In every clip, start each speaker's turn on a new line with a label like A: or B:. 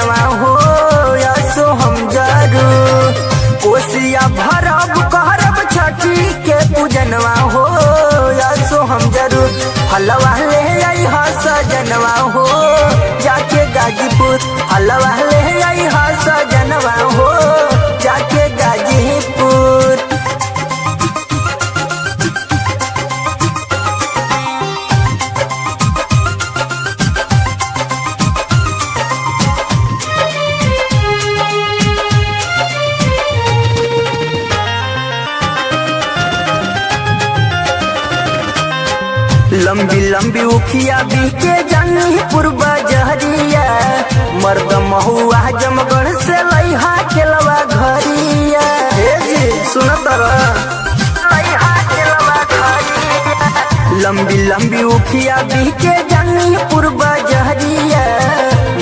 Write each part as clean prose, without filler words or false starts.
A: सजनवा हो यसो हम जरूर कोसिया भरब करब छठी के पूजनवा हो यसो हम जरूर हलवा ले आई हा सजनवा हो जाके गाजीपुर हलवा ले आई हा सजनवा हो जाके गाजीपुर। लंबी लंबी उखिया बीके जनी पूर्व जहरिया मर्द महुआ जमगढ़ से लइहा केलवा घरिया हे जी सुनत लइहा केलवा घरिया लंबी लंबी उखिया बीके जनी पूर्व जहरिया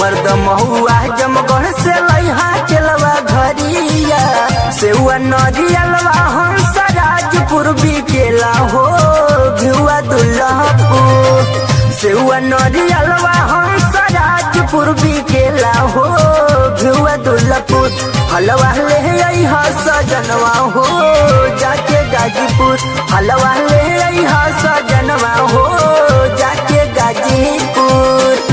A: मर्द महुआ जमगढ़ से लइहा केलवा घरिया सेवा नरियलवा हंस राजपुर बीकेला हो घुआ दुल्लापुर सेवा नरियलवा हंस राजपुर बीकेला हो घुआ दुल्लापुर हलवा ले आई हा सजनवा हो जाके गाजीपुर हलवा ले आई हा सजनवा हो जाके गाजीपुर।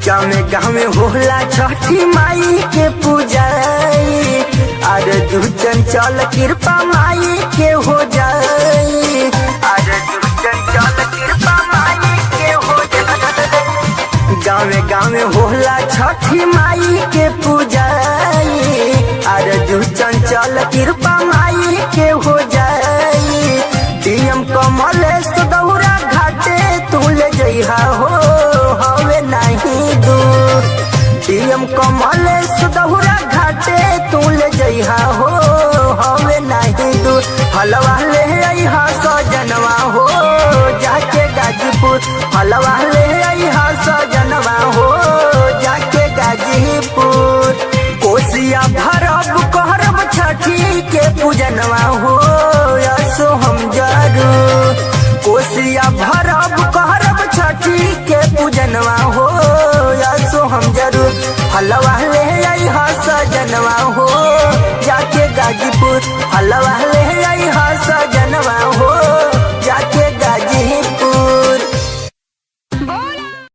A: गाँव में होला छठी माई के पूजाई अरे चंचल कृपा माई के हो जाई अरे चंचल कृपा माई के हो जाई गाँव में होला छठी माई के पूजाई अरे चंचल कृपा माई के हो जाई डीएम कमलेश दौरा घाटे तू ले जइहा हो हवे नहीं दूर डीएम कमलेश दौरा घाटे तू ले जइहा हो हवे नहीं दूर हलवा ले आइहा सजनवा हो जाके गाजीपुर हलवा ले आइहा सजनवा हो जाके गाजीपुर कोसिया भरब करब छठी के पूजनवा हो यसो हम जरूर कोसिया भरब करब छठी के पूजनवा हो यसो हम जरूर हलवा ले आई हा सजनवा हो जाके गाजीपुर हलवा ले